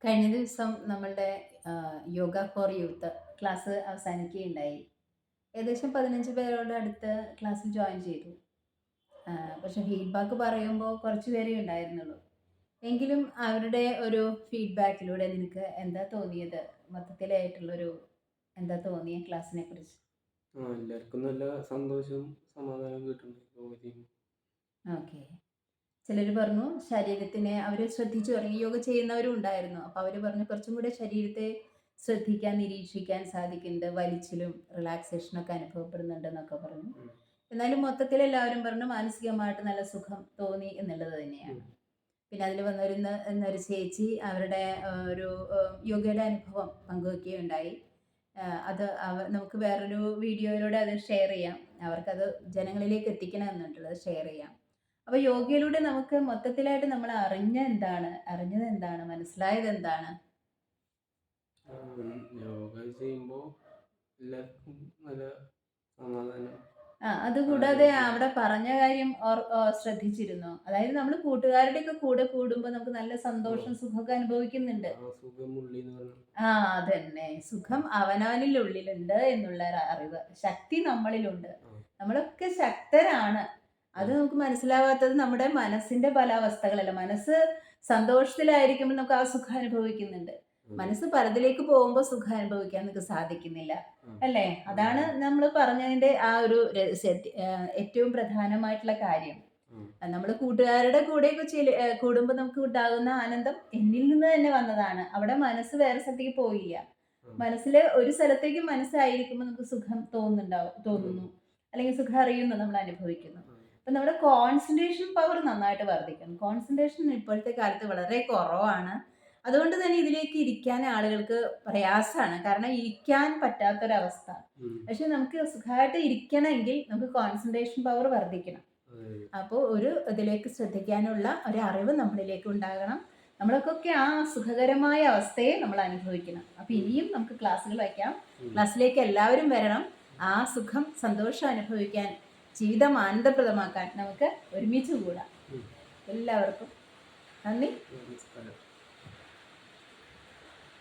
കഴിഞ്ഞ ദിവസം നമ്മളുടെ യോഗ ഫോർ യൂത്ത് ക്ലാസ് അവസാനിക്കുകയുണ്ടായി. ഏകദേശം 15 പേരോട് അടുത്ത് ക്ലാസ്സിൽ ജോയിൻ ചെയ്തു. പക്ഷെ ഫീഡ്ബാക്ക് പറയുമ്പോൾ കുറച്ച് പേരേ ഉണ്ടായിരുന്നുള്ളൂ. എങ്കിലും അവരുടെ ഒരു ഫീഡ്ബാക്കിലൂടെ നിനക്ക് എന്താ തോന്നിയത്? മൊത്തത്തിലായിട്ടുള്ളൊരു എന്താ തോന്നിയ ക്ലാസ്സിനെ കുറിച്ച്? എല്ലാവർക്കും നല്ല സന്തോഷവും സമാധാനവും കിട്ടുന്നുണ്ട്. ഓക്കെ. ചിലർ പറഞ്ഞു ശരീരത്തിനെ അവർ ശ്രദ്ധിച്ചു തുടങ്ങി. യോഗ ചെയ്യുന്നവരും ഉണ്ടായിരുന്നു. അപ്പോൾ അവർ പറഞ്ഞു കുറച്ചും കൂടെ ശരീരത്തെ ശ്രദ്ധിക്കാൻ, നിരീക്ഷിക്കാൻ സാധിക്കുന്നുണ്ട്. വലിച്ചിലും റിലാക്സേഷനൊക്കെ അനുഭവപ്പെടുന്നുണ്ടെന്നൊക്കെ പറഞ്ഞു. എന്നാലും മൊത്തത്തിൽ എല്ലാവരും പറഞ്ഞു മാനസികമായിട്ട് നല്ല സുഖം തോന്നി എന്നുള്ളത് തന്നെയാണ്. പിന്നെ അതിൽ വന്നിരുന്ന എന്നൊരു ചേച്ചി അവരുടെ ഒരു യോഗയുടെ അനുഭവം പങ്കുവയ്ക്കുകയുണ്ടായി. അത് നമുക്ക് വേറൊരു വീഡിയോയിലൂടെ അത് ഷെയർ ചെയ്യാം. അവർക്കത് ജനങ്ങളിലേക്ക് എത്തിക്കണം എന്നുള്ളത് ഷെയർ ചെയ്യാം. അപ്പോൾ യോഗയിലൂടെ നമുക്ക് മൊത്തത്തിലായിട്ട് നമ്മൾ അറിഞ്ഞത് എന്താണ്, മനസ്സിലായത് എന്താണ്? യോഗ ചെയ്യുമ്പോൾ എല്ലാവർക്കും നല്ല സമാധാനം. അതുകൂടാതെ അവിടെ പറഞ്ഞ കാര്യം ശ്രദ്ധിച്ചിരുന്നോ? അതായത് നമ്മൾ കൂട്ടുകാരുടെയൊക്കെ കൂടെ കൂടുമ്പോൾ നമുക്ക് നല്ല സന്തോഷം, സുഖമൊക്കെ അനുഭവിക്കുന്നുണ്ട്. അതന്നെ, സുഖം അവനവനിൽ ഉള്ളിലുണ്ട് എന്നുള്ള അറിവ്, ശക്തി നമ്മളിലുണ്ട്. നമ്മളൊക്കെ ശക്തരാണ്. അത് നമുക്ക് മനസ്സിലാവാത്തത് നമ്മുടെ മനസ്സിന്റെ പല അവസ്ഥകളല്ല. മനസ്സ് സന്തോഷത്തിലായിരിക്കുമ്പോൾ നമുക്ക് ആ സുഖം അനുഭവിക്കുന്നുണ്ട്. മനസ്സ് പലതിലേക്ക് പോകുമ്പോൾ സുഖം അനുഭവിക്കാൻ നമുക്ക് സാധിക്കുന്നില്ല, അല്ലേ? അതാണ് നമ്മൾ പറഞ്ഞതിന്റെ ആ ഒരു ഏറ്റവും പ്രധാനമായിട്ടുള്ള കാര്യം. നമ്മൾ കൂട്ടുകാരുടെ കൂടെയൊക്കെ കൂടുമ്പോൾ നമുക്ക് ഉണ്ടാകുന്ന ആനന്ദം എന്നിൽ നിന്ന് തന്നെ വന്നതാണ്. അവിടെ മനസ്സ് വേറെ സ്ഥലത്തേക്ക് പോയില്ല. മനസ്സിലെ ഒരു സ്ഥലത്തേക്ക് മനസ്സായിരിക്കുമ്പോൾ നമുക്ക് സുഖം തോന്നുന്നു, അല്ലെങ്കിൽ സുഖം അറിയുന്നു, നമ്മൾ അനുഭവിക്കുന്നു. അപ്പൊ നമ്മുടെ കോൺസെൻട്രേഷൻ പവർ നന്നായിട്ട് വർദ്ധിക്കണം. കോൺസെൻട്രേഷൻ ഇപ്പോഴത്തെ കാലത്ത് വളരെ കുറവാണ്. അതുകൊണ്ട് തന്നെ ഇതിലേക്ക് ഇരിക്കാൻ ആളുകൾക്ക് പ്രയാസമാണ്. കാരണം ഇരിക്കാൻ പറ്റാത്തൊരവസ്ഥ. പക്ഷെ നമുക്ക് സുഖമായിട്ട് ഇരിക്കണമെങ്കിൽ നമുക്ക് കോൺസെൻട്രേഷൻ പവർ വർദ്ധിക്കണം. അപ്പോൾ ഒരു ഇതിലേക്ക് ശ്രദ്ധിക്കാനുള്ള ഒരു അറിവ് നമ്മളിലേക്ക് ഉണ്ടാകണം. നമ്മളൊക്കെ ആ സുഖകരമായ അവസ്ഥയെ നമ്മൾ അനുഭവിക്കണം. അപ്പൊ ഇനിയും നമുക്ക് ക്ലാസ്സുകൾ വയ്ക്കാം. ക്ലാസ്സിലേക്ക് എല്ലാവരും വരണം. ആ സുഖം, സന്തോഷം അനുഭവിക്കാൻ, ജീവിതം ആനന്ദപ്രദമാക്കാൻ നമുക്ക് ഒരുമിച്ച് കൂടാം. എല്ലാവർക്കും നന്ദി.